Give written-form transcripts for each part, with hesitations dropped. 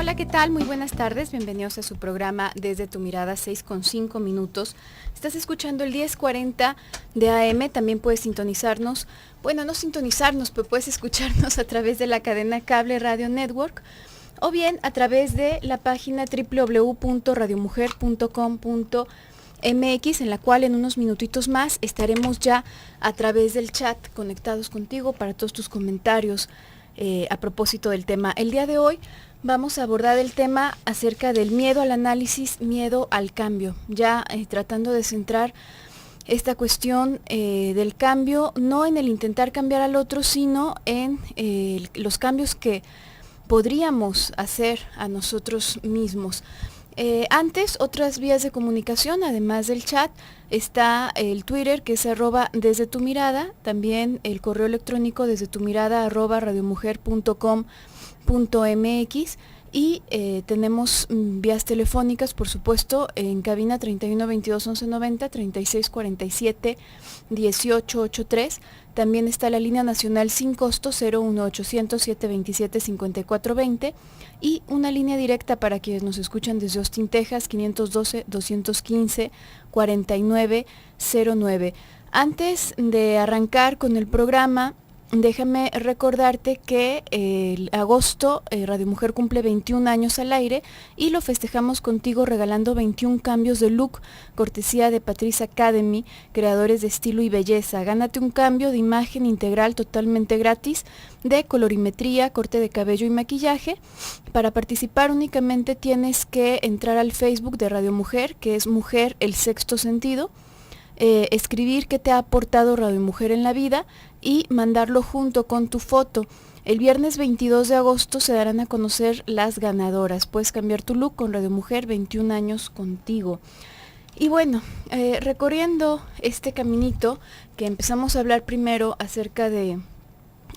Hola, ¿qué tal? Muy buenas tardes, bienvenidos a su programa Desde tu Mirada, 6:05. Estás escuchando el 10:40 de AM, también puedes sintonizarnos, bueno, no sintonizarnos, pero puedes escucharnos a través de la cadena Cable Radio Network, o bien a través de la página www.radiomujer.com.mx, en la cual en unos minutitos más estaremos ya a través del chat conectados contigo para todos tus comentarios a propósito del tema. El día de hoy vamos a abordar el tema acerca del miedo al análisis, miedo al cambio, ya tratando de centrar esta cuestión del cambio, no en el intentar cambiar al otro, sino en los cambios que podríamos hacer a nosotros mismos. Antes, otras vías de comunicación, además del chat, está el Twitter, que es @desde tu mirada, también el correo electrónico desde tu mirada @radiomujer.com.mx, y tenemos vías telefónicas, por supuesto, en cabina 31 22 11 90, 36 47 18 83. También está la línea nacional sin costo 01800 727 54 20 y una línea directa para quienes nos escuchan desde Austin, Texas, 512 215 49 09. Antes de arrancar con el programa, déjame recordarte que el agosto Radio Mujer cumple 21 años al aire y lo festejamos contigo regalando 21 cambios de look, cortesía de Patrice Academy, creadores de estilo y belleza. Gánate un cambio de imagen integral totalmente gratis de colorimetría, corte de cabello y maquillaje. Para participar únicamente tienes que entrar al Facebook de Radio Mujer, que es Mujer el Sexto Sentido, escribir qué te ha aportado Radio Mujer en la vida y mandarlo junto con tu foto. El viernes 22 de agosto se darán a conocer las ganadoras. Puedes cambiar tu look con Radio Mujer, 21 años contigo. Y bueno, recorriendo este caminito que empezamos a hablar primero acerca de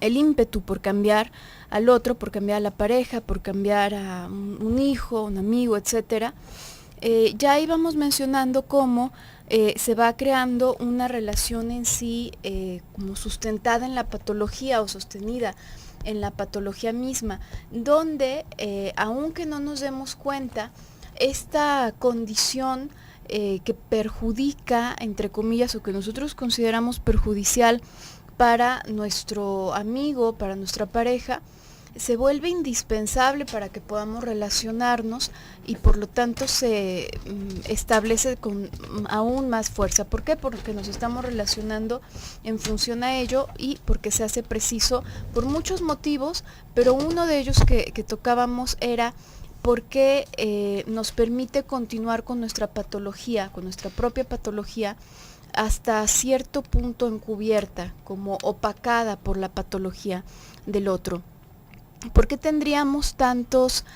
el ímpetu por cambiar al otro, por cambiar a la pareja, por cambiar a un hijo, un amigo, etcétera. Ya íbamos mencionando cómo se va creando una relación en sí como sustentada en la patología o sostenida en la patología misma, donde aunque no nos demos cuenta, esta condición que perjudica, entre comillas, o que nosotros consideramos perjudicial para nuestro amigo, para nuestra pareja, se vuelve indispensable para que podamos relacionarnos y por lo tanto se establece con aún más fuerza. ¿Por qué? Porque nos estamos relacionando en función a ello y porque se hace preciso por muchos motivos, pero uno de ellos que tocábamos era porque nos permite continuar con nuestra patología, con nuestra propia patología, hasta cierto punto encubierta, como opacada por la patología del otro. ¿Por qué tendríamos tantos,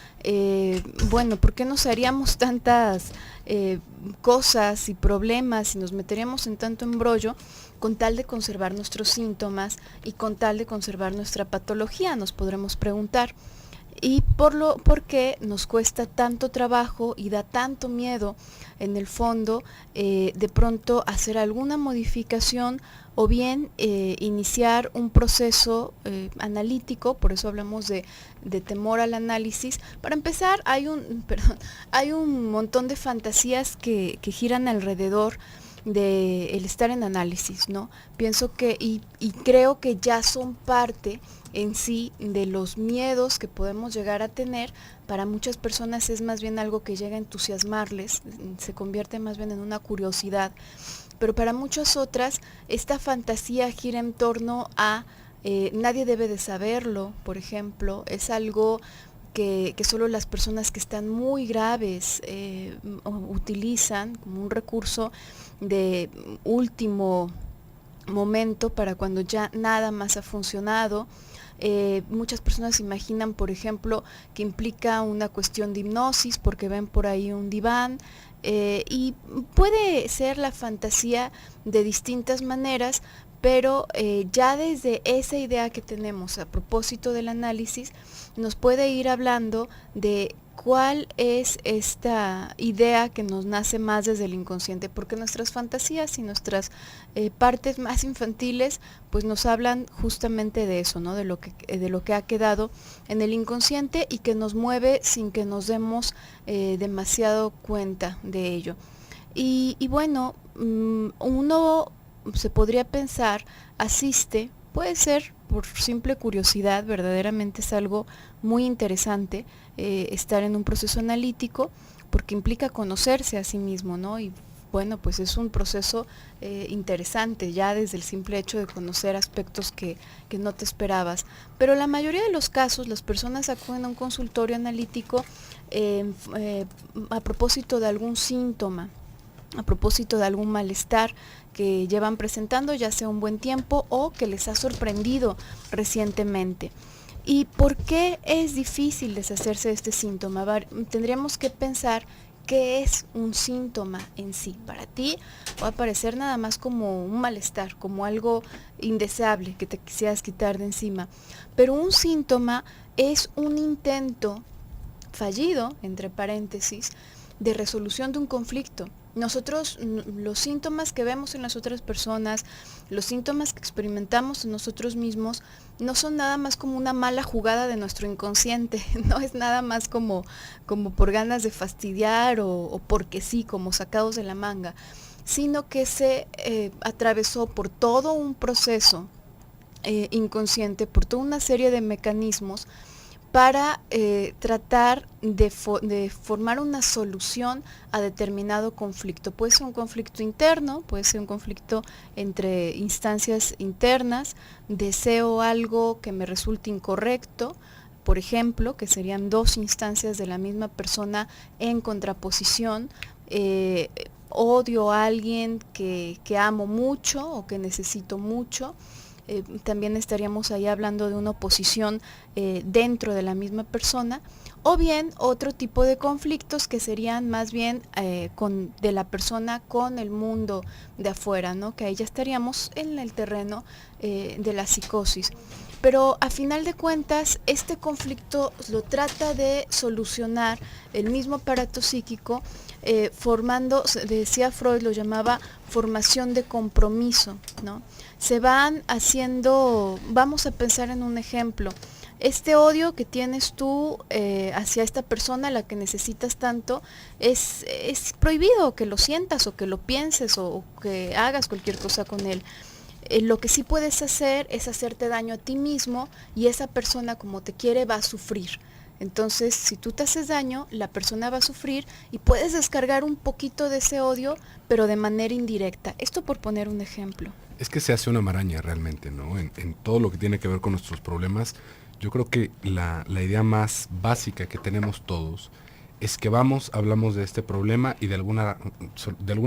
por qué nos haríamos tantas cosas y problemas y nos meteríamos en tanto embrollo con tal de conservar nuestros síntomas y con tal de conservar nuestra patología? Nos podremos preguntar. Y por qué nos cuesta tanto trabajo y da tanto miedo, en el fondo, de pronto hacer alguna modificación o bien iniciar un proceso analítico. Por eso hablamos de temor al análisis. Para empezar, hay un montón de fantasías que giran alrededor de el estar en análisis, ¿no? Pienso que y creo que ya son parte en sí de los miedos que podemos llegar a tener. Para muchas personas es más bien algo que llega a entusiasmarles, se convierte más bien en una curiosidad, pero para muchas otras esta fantasía gira en torno a nadie debe de saberlo, por ejemplo. Es algo que solo las personas que están muy graves utilizan como un recurso de último momento para cuando ya nada más ha funcionado. Muchas personas imaginan, por ejemplo, que implica una cuestión de hipnosis porque ven por ahí un diván, y puede ser la fantasía de distintas maneras, pero ya desde esa idea que tenemos a propósito del análisis nos puede ir hablando de ¿cuál es esta idea que nos nace más desde el inconsciente? Porque nuestras fantasías y nuestras partes más infantiles pues nos hablan justamente de eso, ¿no? De lo que ha quedado en el inconsciente y que nos mueve sin que nos demos demasiado cuenta de ello. Y bueno, uno se podría pensar, asiste, puede ser por simple curiosidad, verdaderamente es algo muy interesante estar en un proceso analítico, porque implica conocerse a sí mismo, ¿no? Y bueno, pues es un proceso interesante ya desde el simple hecho de conocer aspectos que no te esperabas. Pero la mayoría de los casos, las personas acuden a un consultorio analítico a propósito de algún síntoma, a propósito de algún malestar que llevan presentando ya sea un buen tiempo o que les ha sorprendido recientemente. ¿Y por qué es difícil deshacerse de este síntoma? Tendríamos que pensar qué es un síntoma en sí. Para ti va a parecer nada más como un malestar, como algo indeseable que te quisieras quitar de encima. Pero un síntoma es un intento fallido, entre paréntesis, de resolución de un conflicto. Nosotros, los síntomas que vemos en las otras personas, los síntomas que experimentamos en nosotros mismos, no son nada más como una mala jugada de nuestro inconsciente, no es nada más como por ganas de fastidiar o porque sí, como sacados de la manga, sino que se atravesó por todo un proceso inconsciente, por toda una serie de mecanismos para tratar de formar una solución a determinado conflicto. Puede ser un conflicto interno, puede ser un conflicto entre instancias internas, deseo algo que me resulte incorrecto, por ejemplo, que serían dos instancias de la misma persona en contraposición, odio a alguien que amo mucho o que necesito mucho. También estaríamos ahí hablando de una oposición dentro de la misma persona, o bien otro tipo de conflictos que serían más bien de la persona con el mundo de afuera, ¿no? Que ahí ya estaríamos en el terreno de la psicosis. Pero a final de cuentas, este conflicto lo trata de solucionar el mismo aparato psíquico, formando, decía Freud, lo llamaba formación de compromiso, ¿no? Se van haciendo, vamos a pensar en un ejemplo, este odio que tienes tú hacia esta persona a la que necesitas tanto, es prohibido que lo sientas o que lo pienses o que hagas cualquier cosa con él. Lo que sí puedes hacer es hacerte daño a ti mismo y esa persona, como te quiere, va a sufrir. Entonces, si tú te haces daño, la persona va a sufrir y puedes descargar un poquito de ese odio, pero de manera indirecta. Esto por poner un ejemplo. Es que se hace una maraña realmente, ¿no? En todo lo que tiene que ver con nuestros problemas, yo creo que la idea más básica que tenemos todos es que hablamos de este problema y de alguna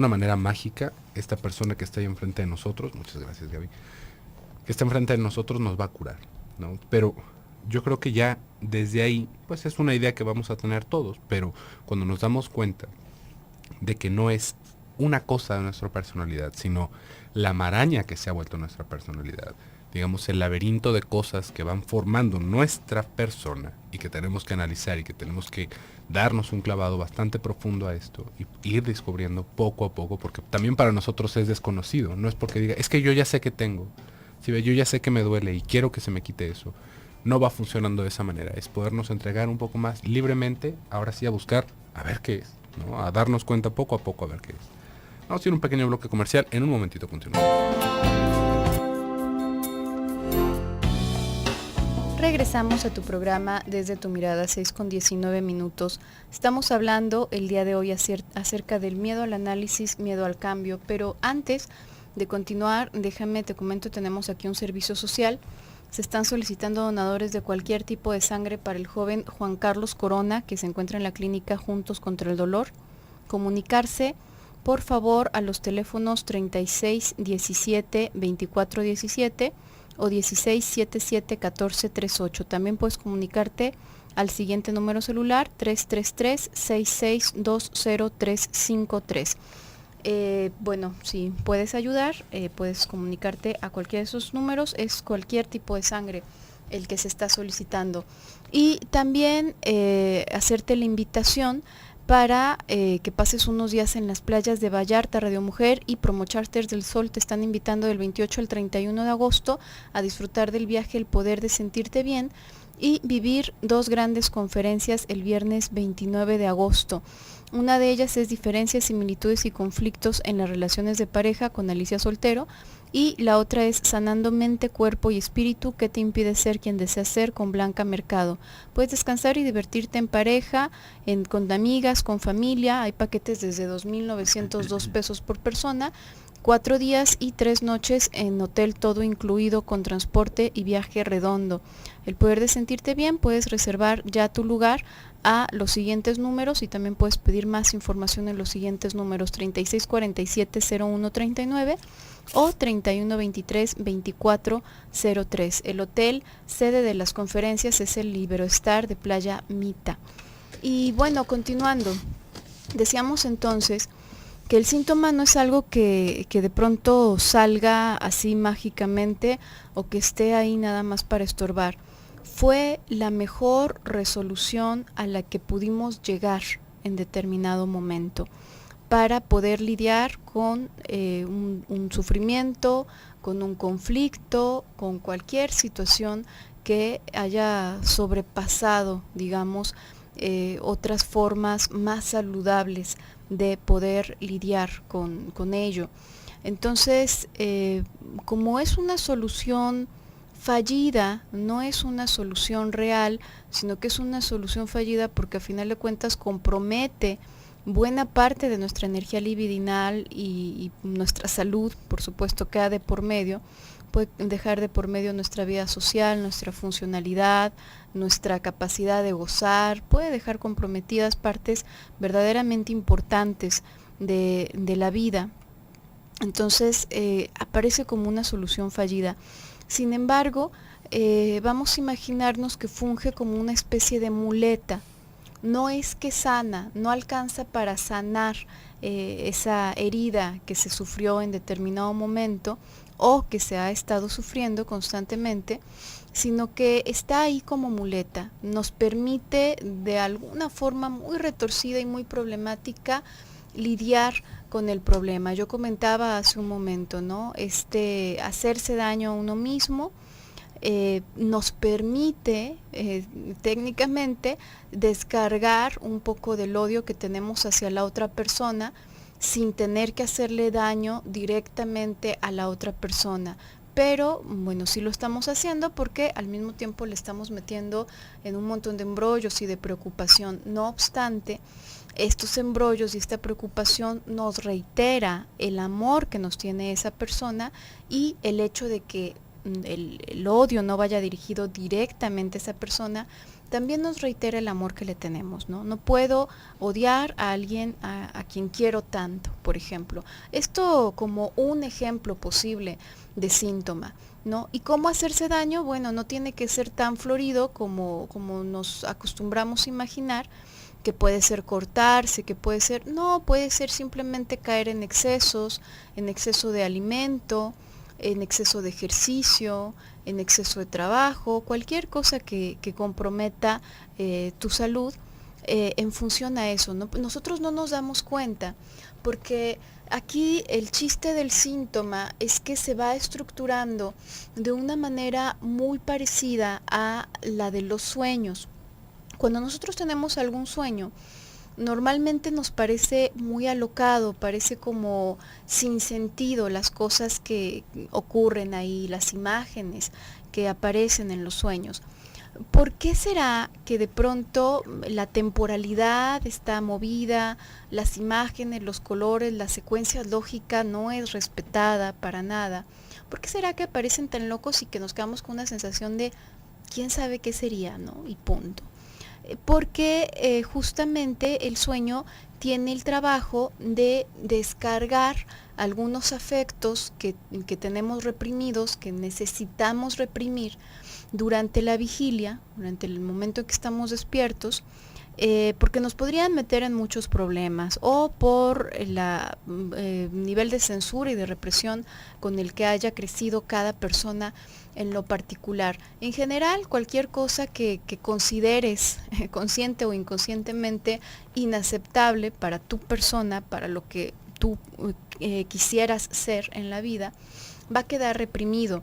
manera mágica, esta persona que está ahí enfrente de nosotros, muchas gracias Gaby, que está enfrente de nosotros nos va a curar, ¿no? Pero yo creo que ya desde ahí, pues es una idea que vamos a tener todos, pero cuando nos damos cuenta de que no es una cosa de nuestra personalidad, sino la maraña que se ha vuelto nuestra personalidad, digamos el laberinto de cosas que van formando nuestra persona y que tenemos que analizar y que tenemos que darnos un clavado bastante profundo a esto y ir descubriendo poco a poco, porque también para nosotros es desconocido, no es porque diga, es que yo ya sé que tengo, si ve, yo ya sé que me duele y quiero que se me quite eso. No va funcionando de esa manera, es podernos entregar un poco más libremente, ahora sí a buscar, a ver qué es, ¿no? A darnos cuenta poco a poco a ver qué es. Vamos a ir un pequeño bloque comercial, en un momentito continuamos. Regresamos a tu programa Desde tu Mirada, 6:19. Estamos hablando el día de hoy acerca del miedo al análisis, miedo al cambio, pero antes de continuar, te comento, tenemos aquí un servicio social. Se están solicitando donadores de cualquier tipo de sangre para el joven Juan Carlos Corona, que se encuentra en la clínica Juntos contra el Dolor. Comunicarse, por favor, a los teléfonos 36 17 24 17 o 16 77 14 38. También puedes comunicarte al siguiente número celular 333 6620 353. Bueno, si puedes ayudar, puedes comunicarte a cualquiera de esos números, es cualquier tipo de sangre. el que se está solicitando. Y también hacerte la invitación para que pases unos días en las playas de Vallarta. Radio Mujer y Promo Charters del Sol te están invitando del 28 al 31 de agosto a disfrutar del viaje El Poder de Sentirte Bien y vivir 2 grandes conferencias el viernes 29 de agosto. Una de ellas es Diferencias, Similitudes y Conflictos en las Relaciones de Pareja con Alicia Soltero, y la otra es Sanando Mente, Cuerpo y Espíritu, ¿qué te impide ser quien deseas ser? Con Blanca Mercado. Puedes descansar y divertirte en pareja, con amigas, con familia. Hay paquetes desde 2,902 pesos por persona, 4 días y 3 noches en hotel todo incluido con transporte y viaje redondo. El Poder de Sentirte Bien, puedes reservar ya tu lugar a los siguientes números y también puedes pedir más información en los siguientes números: 3647-0139 o 3123-2403. El hotel sede de las conferencias es el Iberoestar de Playa Mita. Y bueno, continuando, decíamos entonces que el síntoma no es algo que de pronto salga así mágicamente o que esté ahí nada más para estorbar. Fue la mejor resolución a la que pudimos llegar en determinado momento para poder lidiar con un sufrimiento, con un conflicto, con cualquier situación que haya sobrepasado, digamos, otras formas más saludables de poder lidiar con ello. Entonces, como es una solución fallida, no es una solución real, sino que es una solución fallida porque a final de cuentas compromete buena parte de nuestra energía libidinal y nuestra salud, por supuesto, queda de por medio. Puede dejar de por medio nuestra vida social, nuestra funcionalidad, nuestra capacidad de gozar, puede dejar comprometidas partes verdaderamente importantes de la vida. Entonces aparece como una solución fallida. Sin embargo, vamos a imaginarnos que funge como una especie de muleta. No es que sana, no alcanza para sanar esa herida que se sufrió en determinado momento o que se ha estado sufriendo constantemente, sino que está ahí como muleta. Nos permite de alguna forma muy retorcida y muy problemática lidiar con el problema. Yo comentaba hace un momento, ¿no? Hacerse daño a uno mismo nos permite técnicamente descargar un poco del odio que tenemos hacia la otra persona sin tener que hacerle daño directamente a la otra persona. Pero bueno, sí lo estamos haciendo porque al mismo tiempo le estamos metiendo en un montón de embrollos y de preocupación. No obstante, estos embrollos y esta preocupación nos reitera el amor que nos tiene esa persona y el hecho de que el odio no vaya dirigido directamente a esa persona, también nos reitera el amor que le tenemos, ¿no? No puedo odiar a alguien a quien quiero tanto, por ejemplo. Esto como un ejemplo posible de síntoma, ¿no? ¿Y cómo hacerse daño? Bueno, no tiene que ser tan florido como nos acostumbramos a imaginar, que puede ser cortarse, que puede ser, no, puede ser simplemente caer en excesos, en exceso de alimento, en exceso de ejercicio, en exceso de trabajo, cualquier cosa que comprometa tu salud en función a eso, ¿no? Nosotros no nos damos cuenta porque aquí el chiste del síntoma es que se va estructurando de una manera muy parecida a la de los sueños. Cuando nosotros tenemos algún sueño, normalmente nos parece muy alocado, parece como sin sentido las cosas que ocurren ahí, las imágenes que aparecen en los sueños. ¿Por qué será que de pronto la temporalidad está movida, las imágenes, los colores, la secuencia lógica no es respetada para nada? ¿Por qué será que aparecen tan locos y que nos quedamos con una sensación de quién sabe qué sería, ¿no? Y punto. Porque justamente el sueño tiene el trabajo de descargar algunos afectos que tenemos reprimidos, que necesitamos reprimir durante la vigilia, durante el momento en que estamos despiertos, porque nos podrían meter en muchos problemas, o por el nivel de censura y de represión con el que haya crecido cada persona en lo particular. En general, cualquier cosa que consideres consciente o inconscientemente inaceptable para tu persona, para lo que tú quisieras ser en la vida, va a quedar reprimido.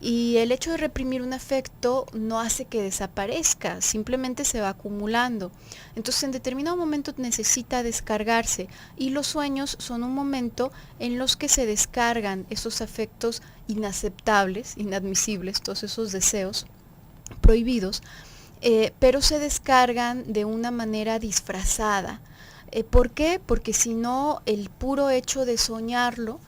Y el hecho de reprimir un afecto no hace que desaparezca, simplemente se va acumulando. Entonces en determinado momento necesita descargarse, y los sueños son un momento en los que se descargan esos afectos inaceptables, inadmisibles, todos esos deseos prohibidos, pero se descargan de una manera disfrazada. ¿Por qué? Porque si no, el puro hecho de soñarlo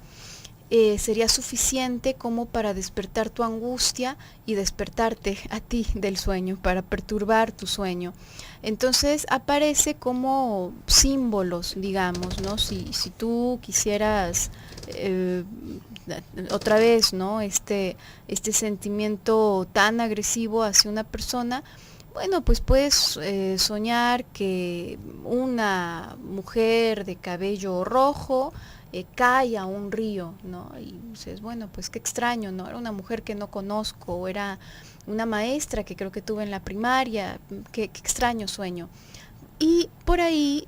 sería suficiente como para despertar tu angustia y despertarte a ti del sueño, para perturbar tu sueño. Entonces aparece como símbolos, digamos, ¿no? Si tú quisieras otra vez, ¿no? Este sentimiento tan agresivo hacia una persona, bueno, pues puedes soñar que una mujer de cabello rojo cae a un río, ¿no? Y dices, bueno, pues qué extraño, ¿no? Era una mujer que no conozco, o era una maestra que creo que tuve en la primaria, qué extraño sueño. Y por ahí,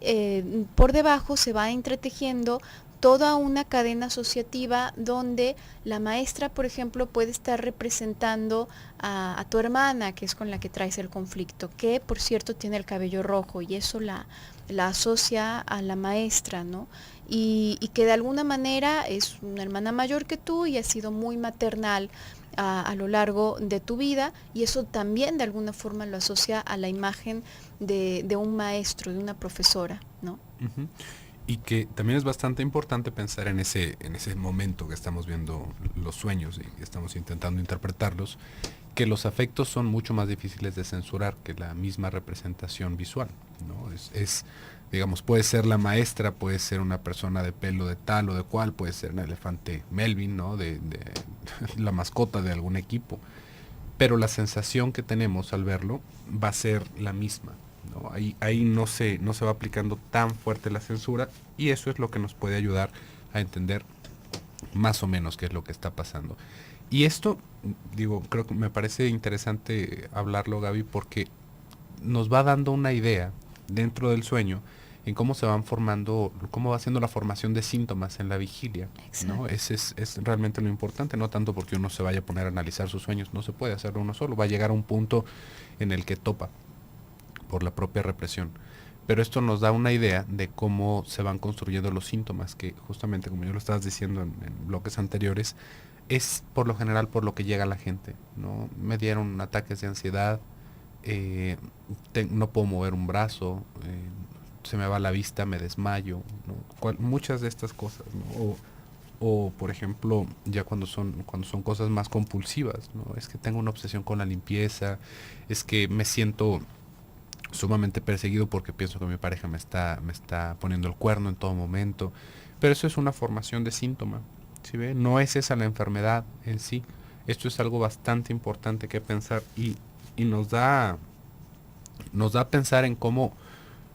por debajo, se va entretejiendo toda una cadena asociativa donde la maestra, por ejemplo, puede estar representando a tu hermana, que es con la que traes el conflicto, que por cierto tiene el cabello rojo, y eso la asocia a la maestra, ¿no? Y que de alguna manera es una hermana mayor que tú y ha sido muy maternal a lo largo de tu vida, y eso también de alguna forma lo asocia a la imagen de un maestro, de una profesora, ¿no? Uh-huh. Y que también es bastante importante pensar en ese momento que estamos viendo los sueños y que estamos intentando interpretarlos, que los afectos son mucho más difíciles de censurar que la misma representación visual, ¿no? Digamos, puede ser la maestra, puede ser una persona de pelo de tal o de cual, puede ser un elefante Melvin, ¿no? De la mascota de algún equipo, pero la sensación que tenemos al verlo va a ser la misma, ¿no? Ahí no se va aplicando tan fuerte la censura, y eso es lo que nos puede ayudar a entender más o menos qué es lo que está pasando. Y esto, digo, creo que me parece interesante hablarlo, Gaby, porque nos va dando una idea dentro del sueño en cómo se van formando, cómo va siendo la formación de síntomas en la vigilia, ¿no? Ese es realmente lo importante, no tanto porque uno se vaya a poner a analizar sus sueños, no se puede hacerlo uno solo, va a llegar a un punto en el que topa por la propia represión. Pero esto nos da una idea de cómo se van construyendo los síntomas, que justamente, como yo lo estabas diciendo en bloques anteriores, es por lo general por lo que llega la gente, ¿no? Me dieron ataques de ansiedad, no puedo mover un brazo, se me va la vista, me desmayo, ¿no? Muchas de estas cosas, ¿no? O por ejemplo, ya cuando son cosas más compulsivas, ¿no? Es que tengo una obsesión con la limpieza, es que me siento sumamente perseguido porque pienso que mi pareja me está poniendo el cuerno en todo momento. Pero eso es una formación de síntoma, ¿sí ve? No es esa la enfermedad en sí. Esto es algo bastante importante que pensar, y nos da a pensar en cómo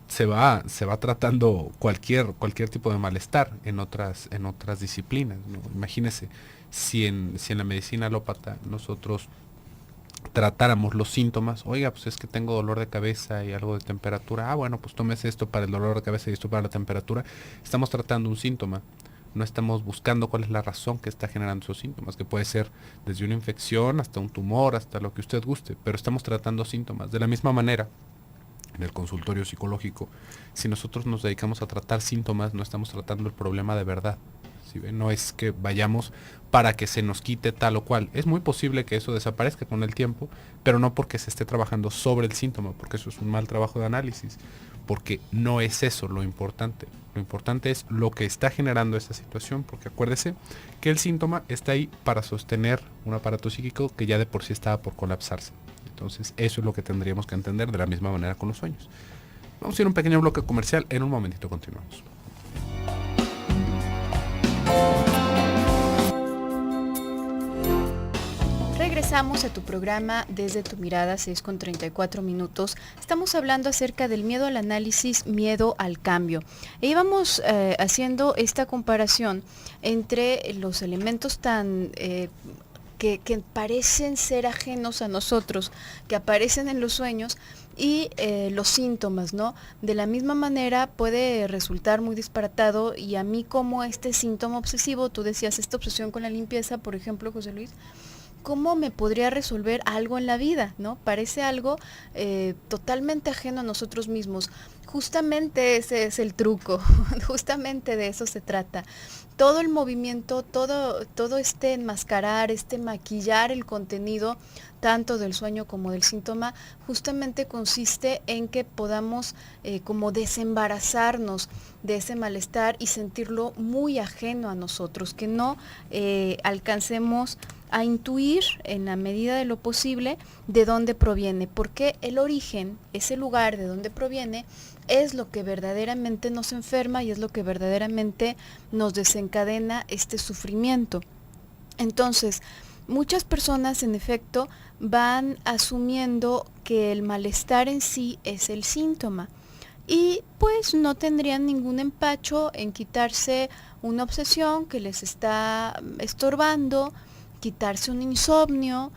se va tratando cualquier tipo de malestar en otras disciplinas, ¿no? Imagínese si en la medicina alópata nosotros tratáramos los síntomas. Oiga, pues es que tengo dolor de cabeza y algo de temperatura. Bueno, pues tómese esto para el dolor de cabeza y esto para la temperatura. Estamos tratando un síntoma. No estamos buscando cuál es la razón que está generando esos síntomas, que puede ser desde una infección hasta un tumor, hasta lo que usted guste, pero estamos tratando síntomas. De la misma manera, en el consultorio psicológico, si nosotros nos dedicamos a tratar síntomas, no estamos tratando el problema de verdad. ¿Sí ve? No es que vayamos para que se nos quite tal o cual. Es muy posible que eso desaparezca con el tiempo, pero no porque se esté trabajando sobre el síntoma, porque eso es un mal trabajo de análisis, porque no es eso lo importante. Lo importante es lo que está generando esa situación, porque acuérdese que el síntoma está ahí para sostener un aparato psíquico que ya de por sí estaba por colapsarse. Entonces eso es lo que tendríamos que entender de la misma manera con los sueños. Vamos a ir a un pequeño bloque comercial, en un momentito continuamos. Regresamos a tu programa Desde tu Mirada, 6:34. Estamos hablando acerca del miedo al análisis, miedo al cambio. E íbamos haciendo esta comparación entre los elementos tan que parecen ser ajenos a nosotros, que aparecen en los sueños, y los síntomas, ¿no? De la misma manera puede resultar muy disparatado, y a mí como este síntoma obsesivo, tú decías esta obsesión con la limpieza, por ejemplo, José Luis, ¿cómo me podría resolver algo en la vida? ¿No? Parece algo totalmente ajeno a nosotros mismos. Justamente ese es el truco, justamente de eso se trata. Todo el movimiento, todo este enmascarar, este maquillar el contenido, tanto del sueño como del síntoma, justamente consiste en que podamos como desembarazarnos de ese malestar y sentirlo muy ajeno a nosotros, que no alcancemos a intuir en la medida de lo posible de dónde proviene, porque el origen, ese lugar de donde proviene, es lo que verdaderamente nos enferma y es lo que verdaderamente nos desencadena este sufrimiento. Entonces, muchas personas en efecto van asumiendo que el malestar en sí es el síntoma y pues no tendrían ningún empacho en quitarse una obsesión que les está estorbando, quitarse un insomnio,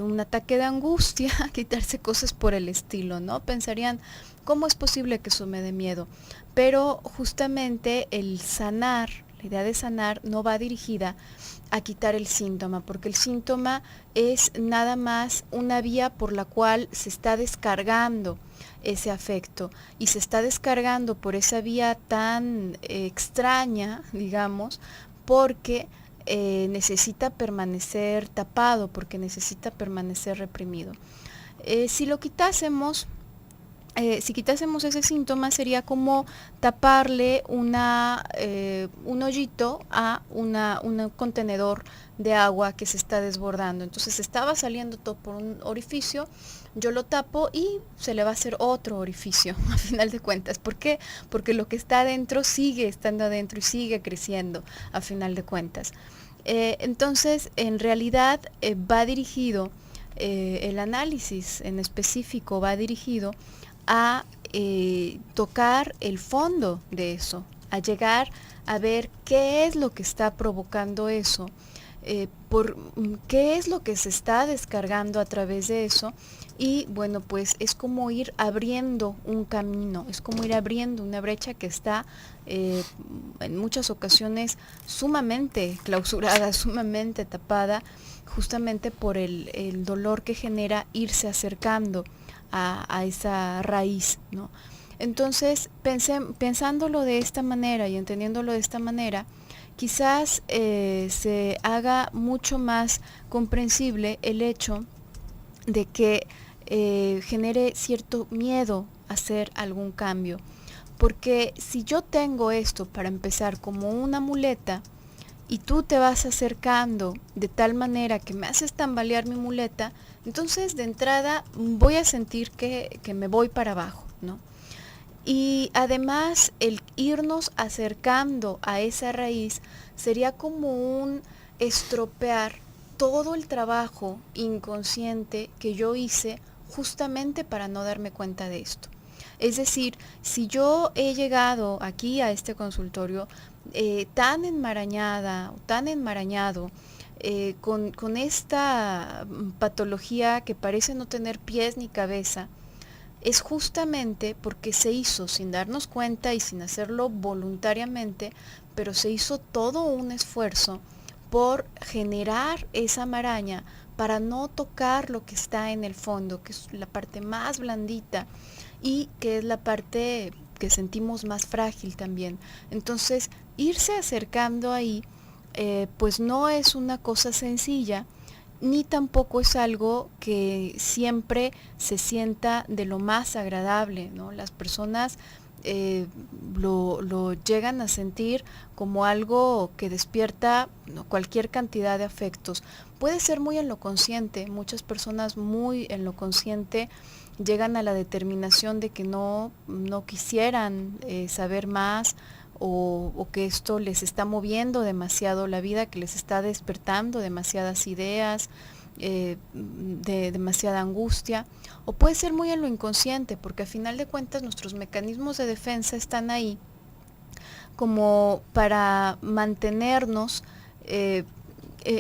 un ataque de angustia, quitarse cosas por el estilo, ¿no? Pensarían, ¿cómo es posible que eso me dé miedo? Pero justamente el sanar, la idea de sanar no va dirigida a quitar el síntoma, porque el síntoma es nada más una vía por la cual se está descargando ese afecto y se está descargando por esa vía tan extraña, digamos, porque necesita permanecer tapado, porque necesita permanecer reprimido. Si lo quitásemos, si quitásemos ese síntoma, sería como taparle un hoyito a un contenedor de agua que se está desbordando. Entonces estaba saliendo todo por un orificio, yo lo tapo y se le va a hacer otro orificio, a final de cuentas. ¿Por qué? Porque lo que está adentro sigue estando adentro y sigue creciendo, a final de cuentas. Entonces, en realidad va dirigido, el análisis en específico va dirigido a tocar el fondo de eso, a llegar a ver qué es lo que está provocando eso, qué es lo que se está descargando a través de eso. Y bueno, pues es como ir abriendo un camino, es como ir abriendo una brecha que está en muchas ocasiones sumamente clausurada, sumamente tapada, justamente por el dolor que genera irse acercando a esa raíz, ¿no? Entonces, pensándolo de esta manera y entendiéndolo de esta manera, quizás se haga mucho más comprensible el hecho de que genere cierto miedo a hacer algún cambio. Porque si yo tengo esto para empezar como una muleta y tú te vas acercando de tal manera que me haces tambalear mi muleta, entonces de entrada voy a sentir que me voy para abajo, ¿no? Y además el irnos acercando a esa raíz sería como un estropear todo el trabajo inconsciente que yo hice justamente para no darme cuenta de esto. Es decir, si yo he llegado aquí a este consultorio tan enmarañada, tan enmarañado, con esta patología que parece no tener pies ni cabeza, es justamente porque se hizo sin darnos cuenta y sin hacerlo voluntariamente, pero se hizo todo un esfuerzo por generar esa maraña para no tocar lo que está en el fondo, que es la parte más blandita y que es la parte que sentimos más frágil también. Entonces, irse acercando ahí, pues no es una cosa sencilla, ni tampoco es algo que siempre se sienta de lo más agradable, ¿no? Las personas lo llegan a sentir como algo que despierta, ¿no?, cualquier cantidad de afectos. Puede ser muy en lo consciente, muchas personas muy en lo consciente llegan a la determinación de que no quisieran saber más, o que esto les está moviendo demasiado la vida, que les está despertando demasiadas ideas, de demasiada angustia, o puede ser muy en lo inconsciente, porque a final de cuentas nuestros mecanismos de defensa están ahí como para mantenernos,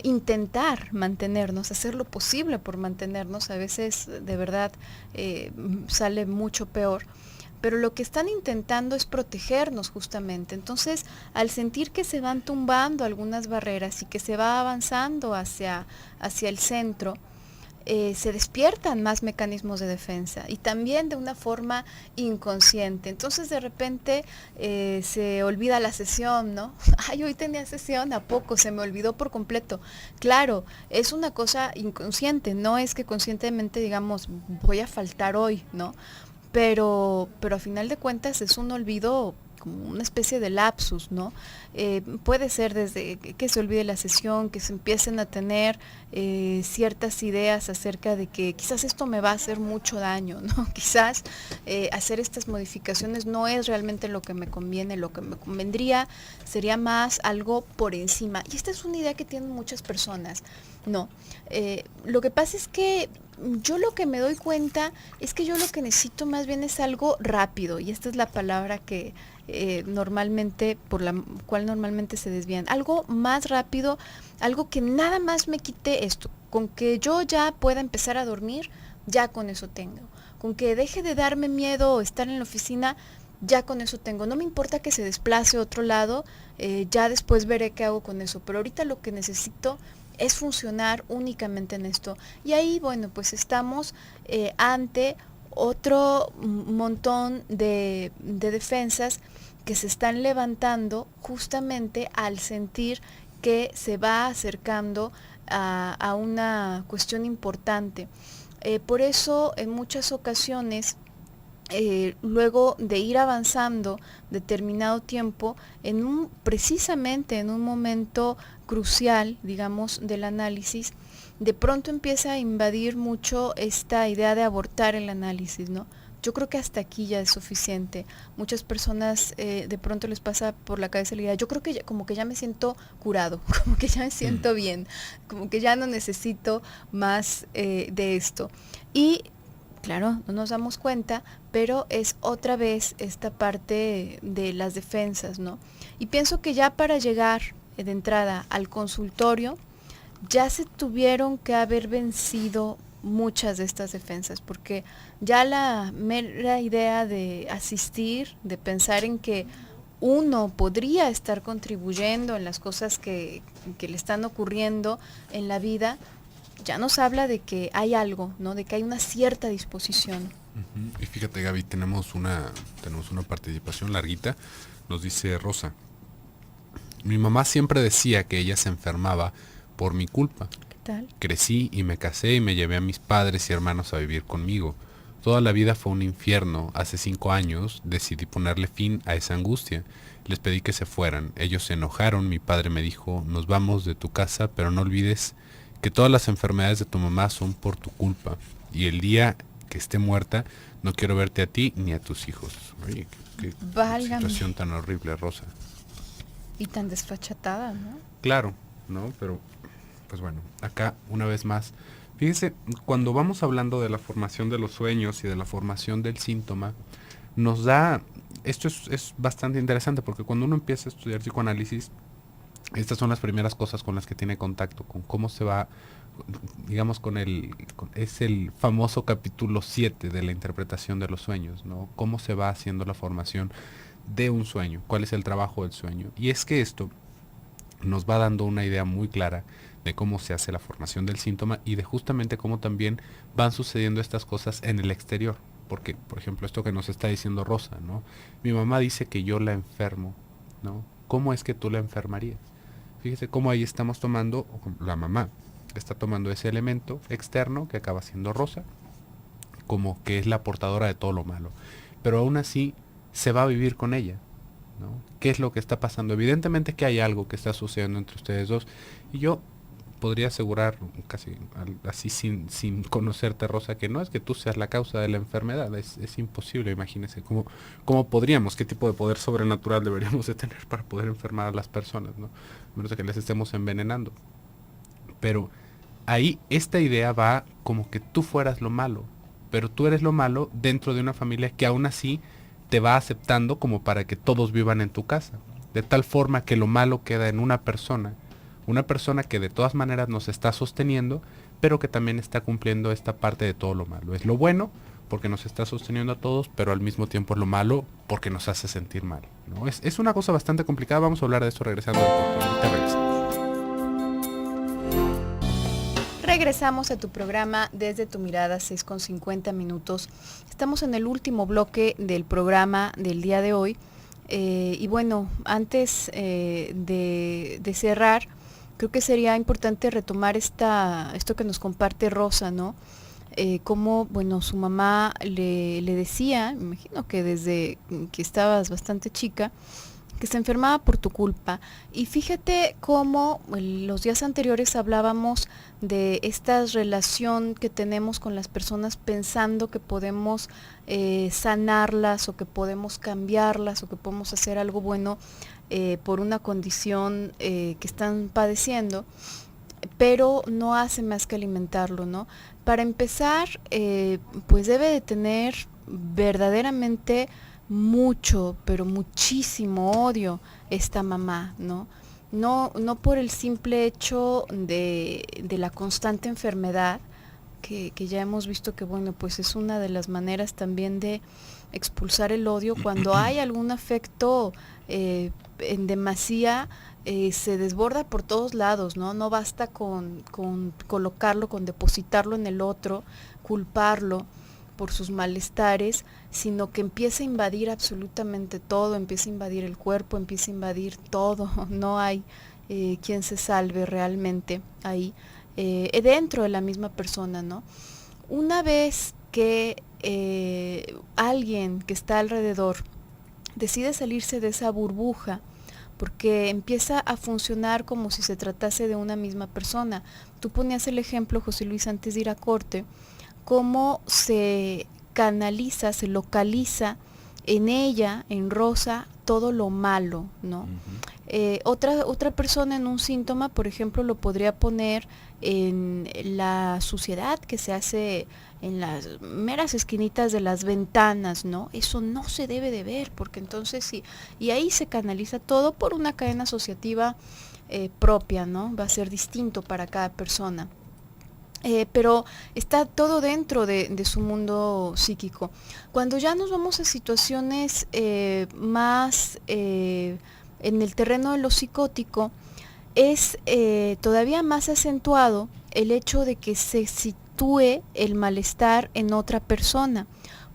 intentar mantenernos, hacer lo posible por mantenernos. A veces de verdad sale mucho peor, pero lo que están intentando es protegernos justamente. Entonces, al sentir que se van tumbando algunas barreras y que se va avanzando hacia el centro, se despiertan más mecanismos de defensa y también de una forma inconsciente. Entonces de repente se olvida la sesión, ¿no? Ay, hoy tenía sesión, ¿a poco? Se me olvidó por completo. Claro, es una cosa inconsciente, no es que conscientemente digamos voy a faltar hoy, ¿no? Pero a final de cuentas es un olvido como una especie de lapsus, ¿no? Puede ser desde que se olvide la sesión, que se empiecen a tener ciertas ideas acerca de que quizás esto me va a hacer mucho daño, ¿no? Quizás hacer estas modificaciones no es realmente lo que me conviene, lo que me convendría sería más algo por encima. Y esta es una idea que tienen muchas personas, ¿no? Lo que pasa es que yo lo que me doy cuenta es que yo lo que necesito más bien es algo rápido, y esta es la palabra que normalmente, por la cual normalmente se desvían. Algo más rápido, algo que nada más me quite esto. Con que yo ya pueda empezar a dormir, ya con eso tengo. Con que deje de darme miedo estar en la oficina, ya con eso tengo. No me importa que se desplace a otro lado, ya después veré qué hago con eso. Pero ahorita lo que necesito es funcionar únicamente en esto. Y ahí, bueno, pues estamos ante otro montón de defensas que se están levantando justamente al sentir que se va acercando a una cuestión importante. Por eso en muchas ocasiones, luego de ir avanzando determinado tiempo, precisamente en un momento crucial, digamos, del análisis, de pronto empieza a invadir mucho esta idea de abortar el análisis, ¿no? Yo creo que hasta aquí ya es suficiente. Muchas personas de pronto les pasa por la cabeza la idea, yo creo que como que ya me siento curado, como que ya me siento bien, como que ya no necesito más de esto. Y claro, no nos damos cuenta, pero es otra vez esta parte de las defensas, ¿no? Y pienso que ya para llegar de entrada al consultorio, ya se tuvieron que haber vencido muchas de estas defensas, porque ya la mera idea de asistir, de pensar en que uno podría estar contribuyendo en las cosas que le están ocurriendo en la vida, ya nos habla de que hay algo, ¿no? De que hay una cierta disposición. Y fíjate, Gaby, tenemos una participación larguita. Nos dice Rosa: mi mamá siempre decía que ella se enfermaba por mi culpa. ¿Qué tal? Crecí y me casé y me llevé a mis padres y hermanos a vivir conmigo. Toda la vida fue un infierno. Hace 5 años decidí ponerle fin a esa angustia. Les pedí que se fueran. Ellos se enojaron. Mi padre me dijo: nos vamos de tu casa, pero no olvides que todas las enfermedades de tu mamá son por tu culpa. Y el día que esté muerta, no quiero verte a ti ni a tus hijos. Oye, qué situación tan horrible, Rosa. Y tan desfachatada, ¿no? Claro, ¿no? Pero, pues bueno, acá una vez más, fíjense, cuando vamos hablando de la formación de los sueños y de la formación del síntoma, nos da, esto es bastante interesante, porque cuando uno empieza a estudiar psicoanálisis, estas son las primeras cosas con las que tiene contacto, con cómo se va, digamos, es el famoso capítulo 7 de la interpretación de los sueños, ¿no? Cómo se va haciendo la formación de un sueño, cuál es el trabajo del sueño. Y es que esto nos va dando una idea muy clara de cómo se hace la formación del síntoma y de justamente cómo también van sucediendo estas cosas en el exterior. Porque, por ejemplo, esto que nos está diciendo Rosa, ¿no? Mi mamá dice que yo la enfermo, ¿no? ¿Cómo es que tú la enfermarías? Fíjese cómo ahí estamos tomando, la mamá está tomando ese elemento externo que acaba siendo Rosa, como que es la portadora de todo lo malo. Pero aún así se va a vivir con ella, ¿no? ¿Qué es lo que está pasando? Evidentemente que hay algo que está sucediendo entre ustedes dos. Y yo podría asegurar, casi así sin conocerte, Rosa, que no es que tú seas la causa de la enfermedad. Es imposible, imagínense. ¿Cómo podríamos? ¿Qué tipo de poder sobrenatural deberíamos de tener para poder enfermar a las personas, ¿no? A menos de que les estemos envenenando. Pero ahí esta idea va como que tú fueras lo malo, pero tú eres lo malo dentro de una familia que aún así te va aceptando como para que todos vivan en tu casa. De tal forma que lo malo queda en una persona que de todas maneras nos está sosteniendo, pero que también está cumpliendo esta parte de todo lo malo. Es lo bueno porque nos está sosteniendo a todos, pero al mismo tiempo es lo malo porque nos hace sentir mal, ¿no? Es una cosa bastante complicada, vamos a hablar de eso regresando del corte. Ahorita regresamos. Regresamos a tu programa Desde tu Mirada, 6:50. Estamos en el último bloque del programa del día de hoy. Y bueno, antes de cerrar, creo que sería importante retomar esto que nos comparte Rosa, ¿no? Cómo, bueno, su mamá le decía, me imagino que desde que estabas bastante chica, que se enfermaba por tu culpa. Y fíjate cómo los días anteriores hablábamos de esta relación que tenemos con las personas pensando que podemos sanarlas o que podemos cambiarlas o que podemos hacer algo bueno por una condición que están padeciendo, pero no hace más que alimentarlo, ¿no? Para empezar, pues debe de tener verdaderamente mucho, pero muchísimo odio esta mamá, ¿no? No por el simple hecho de la constante enfermedad, que ya hemos visto que, bueno, pues es una de las maneras también de expulsar el odio. Cuando hay algún afecto en demasía, se desborda por todos lados, ¿no? No basta con colocarlo, con depositarlo en el otro, culparlo por sus malestares, sino que empieza a invadir absolutamente todo, empieza a invadir el cuerpo, empieza a invadir todo. No hay quien se salve realmente ahí, dentro de la misma persona, ¿no? Una vez que alguien que está alrededor decide salirse de esa burbuja, porque empieza a funcionar como si se tratase de una misma persona. Tú ponías el ejemplo, José Luis, antes de ir a corte, cómo se canaliza, se localiza en ella, en Rosa, todo lo malo, ¿no? Otra persona en un síntoma, por ejemplo, lo podría poner en la suciedad que se hace en las meras esquinitas de las ventanas, ¿no? Eso no se debe de ver, porque entonces sí, y ahí se canaliza todo por una cadena asociativa propia, ¿no? Va a ser distinto para cada persona. Pero está todo dentro de su mundo psíquico. Cuando ya nos vamos a situaciones más en el terreno de lo psicótico, es todavía más acentuado el hecho de que se sitúe el malestar en otra persona.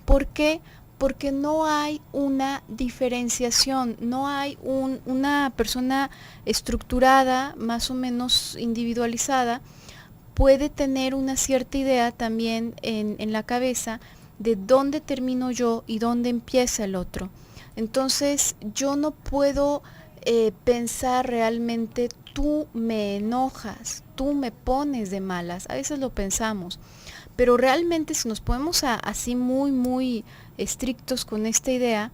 ¿Por qué? Porque no hay una diferenciación, no hay una persona estructurada, más o menos individualizada, puede tener una cierta idea también en la cabeza de dónde termino yo y dónde empieza el otro. Entonces yo no puedo pensar realmente, tú me enojas, tú me pones de malas. A veces lo pensamos, pero realmente si nos ponemos así muy estrictos con esta idea,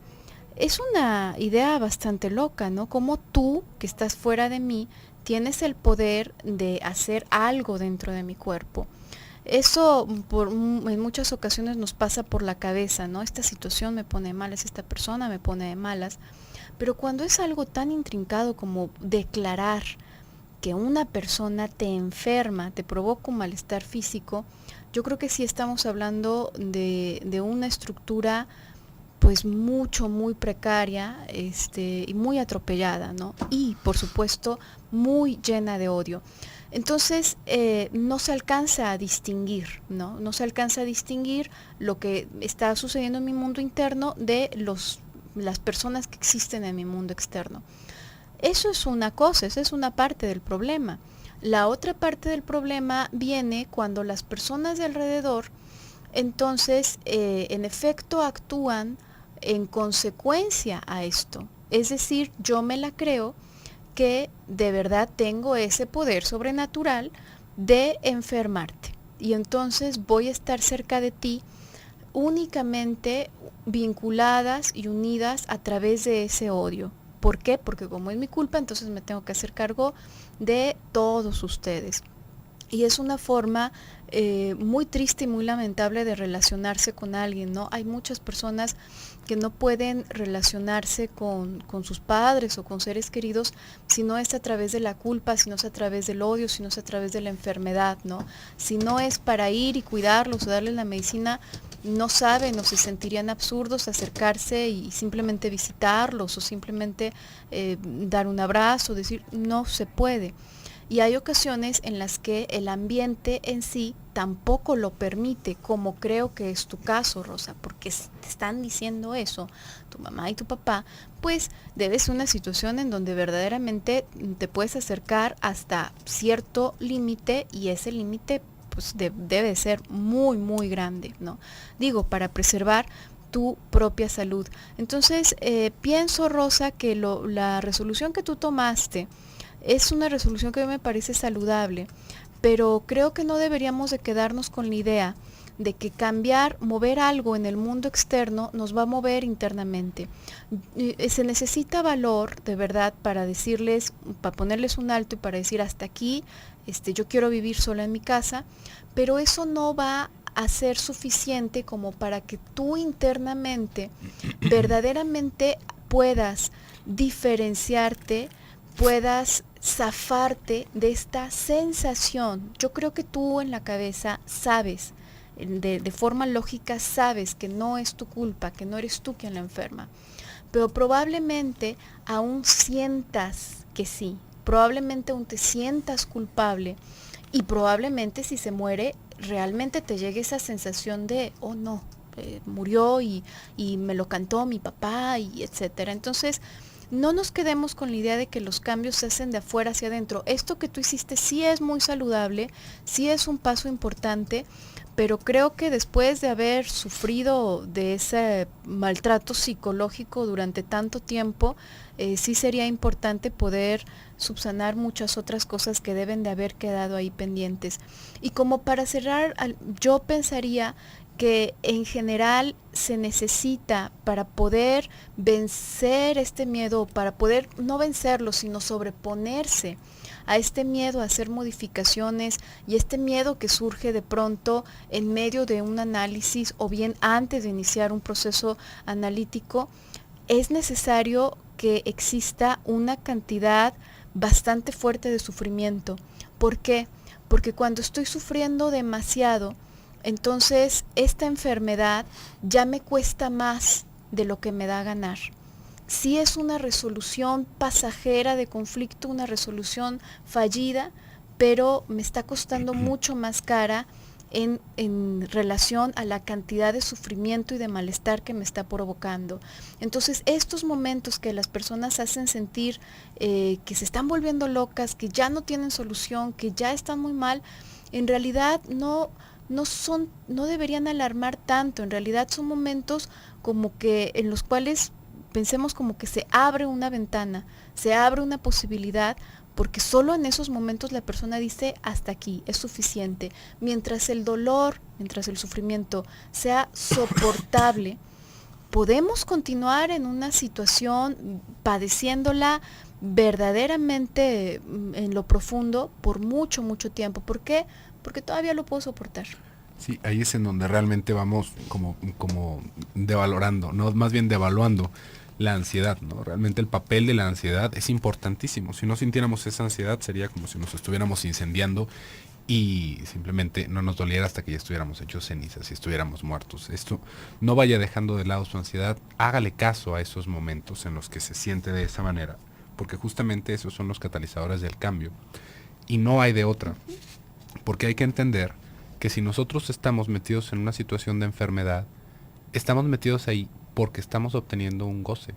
es una idea bastante loca, ¿no? Como tú, que estás fuera de mí, tienes el poder de hacer algo dentro de mi cuerpo. Eso en muchas ocasiones nos pasa por la cabeza, ¿no? Esta situación me pone de malas, esta persona me pone de malas. Pero cuando es algo tan intrincado como declarar que una persona te enferma, te provoca un malestar físico, yo creo que sí estamos hablando de una estructura pues muy precaria, y muy atropellada, ¿no? Y por supuesto muy llena de odio. Entonces no se alcanza a distinguir, ¿no? No se alcanza a distinguir lo que está sucediendo en mi mundo interno de las personas que existen en mi mundo externo. Eso es una cosa, esa es una parte del problema. La otra parte del problema viene cuando las personas de alrededor, entonces, en efecto, actúan en consecuencia a esto. Es decir, yo me la creo que de verdad tengo ese poder sobrenatural de enfermarte. Y entonces voy a estar cerca de ti únicamente vinculadas y unidas a través de ese odio. ¿Por qué? Porque como es mi culpa, entonces me tengo que hacer cargo de todos ustedes. Y es una forma muy triste y muy lamentable de relacionarse con alguien, ¿no? Hay muchas personas que no pueden relacionarse con sus padres o con seres queridos si no es a través de la culpa, si no es a través del odio, si no es a través de la enfermedad, ¿no? Si no es para ir y cuidarlos o darles la medicina, no saben o se sentirían absurdos acercarse y simplemente visitarlos o simplemente dar un abrazo, decir, no se puede. Y hay ocasiones en las que el ambiente en sí tampoco lo permite, como creo que es tu caso, Rosa, porque te están diciendo eso, tu mamá y tu papá, pues debe ser una situación en donde verdaderamente te puedes acercar hasta cierto límite y ese límite pues debe ser muy, muy grande, ¿no? Digo, para preservar tu propia salud. Entonces, pienso, Rosa, que la resolución que tú tomaste, es una resolución que a mí me parece saludable, pero creo que no deberíamos de quedarnos con la idea de que cambiar, mover algo en el mundo externo nos va a mover internamente. Se necesita valor, de verdad, para decirles, para ponerles un alto y para decir hasta aquí, yo quiero vivir sola en mi casa, pero eso no va a ser suficiente como para que tú internamente verdaderamente puedas diferenciarte, puedas zafarte de esta sensación. Yo creo que tú en la cabeza sabes, de forma lógica sabes que no es tu culpa, que no eres tú quien la enferma, pero probablemente aún sientas que sí, probablemente aún te sientas culpable y probablemente si se muere realmente te llegue esa sensación de, oh no, murió y me lo cantó mi papá y etcétera. Entonces, no nos quedemos con la idea de que los cambios se hacen de afuera hacia adentro. Esto que tú hiciste sí es muy saludable, sí es un paso importante, pero creo que después de haber sufrido de ese maltrato psicológico durante tanto tiempo, sí sería importante poder subsanar muchas otras cosas que deben de haber quedado ahí pendientes. Y como para cerrar, yo pensaría que en general se necesita para poder vencer este miedo, para poder no vencerlo, sino sobreponerse a este miedo a hacer modificaciones y este miedo que surge de pronto en medio de un análisis o bien antes de iniciar un proceso analítico, es necesario que exista una cantidad bastante fuerte de sufrimiento. ¿Por qué? Porque cuando estoy sufriendo demasiado, entonces esta enfermedad ya me cuesta más de lo que me da a ganar. Sí es una resolución pasajera de conflicto, una resolución fallida, pero me está costando mucho más cara en relación a la cantidad de sufrimiento y de malestar que me está provocando. Entonces, estos momentos que las personas hacen sentir que se están volviendo locas, que ya no tienen solución, que ya están muy mal, en realidad no deberían alarmar tanto. En realidad son momentos como que en los cuales pensemos como que se abre una ventana, se abre una posibilidad, porque solo en esos momentos la persona dice hasta aquí, es suficiente. Mientras el dolor, mientras el sufrimiento sea soportable, podemos continuar en una situación padeciéndola verdaderamente en lo profundo por mucho, mucho tiempo. ¿Por qué? Porque todavía lo puedo soportar. Sí, ahí es en donde realmente vamos como devalorando, no, más bien devaluando la ansiedad, ¿no? Realmente el papel de la ansiedad es importantísimo. Si no sintiéramos esa ansiedad sería como si nos estuviéramos incendiando y simplemente no nos doliera hasta que ya estuviéramos hechos cenizas y estuviéramos muertos. Esto no vaya dejando de lado su ansiedad, hágale caso a esos momentos en los que se siente de esa manera, porque justamente esos son los catalizadores del cambio y no hay de otra, porque hay que entender que si nosotros estamos metidos en una situación de enfermedad, estamos metidos ahí porque estamos obteniendo un goce,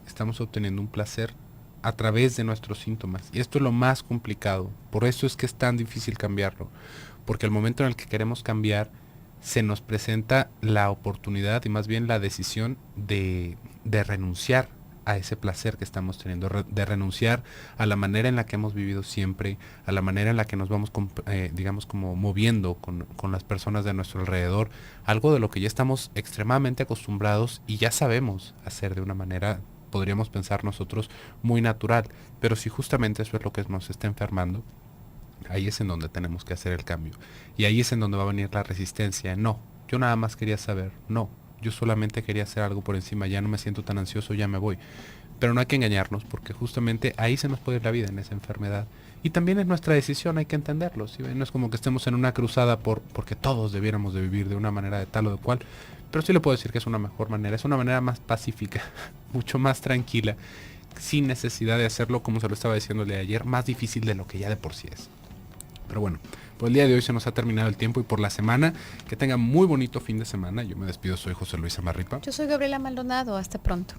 estamos obteniendo un placer a través de nuestros síntomas. Y esto es lo más complicado, por eso es que es tan difícil cambiarlo, porque el momento en el que queremos cambiar, se nos presenta la oportunidad y más bien la decisión de renunciar a ese placer que estamos teniendo, de renunciar a la manera en la que hemos vivido siempre, a la manera en la que nos vamos, digamos, como moviendo con las personas de nuestro alrededor, algo de lo que ya estamos extremadamente acostumbrados y ya sabemos hacer de una manera, podríamos pensar nosotros, muy natural. Pero si justamente eso es lo que nos está enfermando, ahí es en donde tenemos que hacer el cambio. Y ahí es en donde va a venir la resistencia. No, yo nada más quería saber, no, yo solamente quería hacer algo por encima, ya no me siento tan ansioso, ya me voy. Pero no hay que engañarnos, porque justamente ahí se nos puede ir la vida, en esa enfermedad. Y también es nuestra decisión, hay que entenderlo, ¿sí? No es como que estemos en una cruzada porque todos debiéramos de vivir de una manera de tal o de cual, pero sí le puedo decir que es una mejor manera, es una manera más pacífica, mucho más tranquila, sin necesidad de hacerlo, como se lo estaba diciéndole ayer, más difícil de lo que ya de por sí es. Pero bueno, por el día de hoy se nos ha terminado el tiempo y por la semana, que tengan muy bonito fin de semana. Yo me despido, soy José Luis Amarripa. Yo soy Gabriela Maldonado, hasta pronto.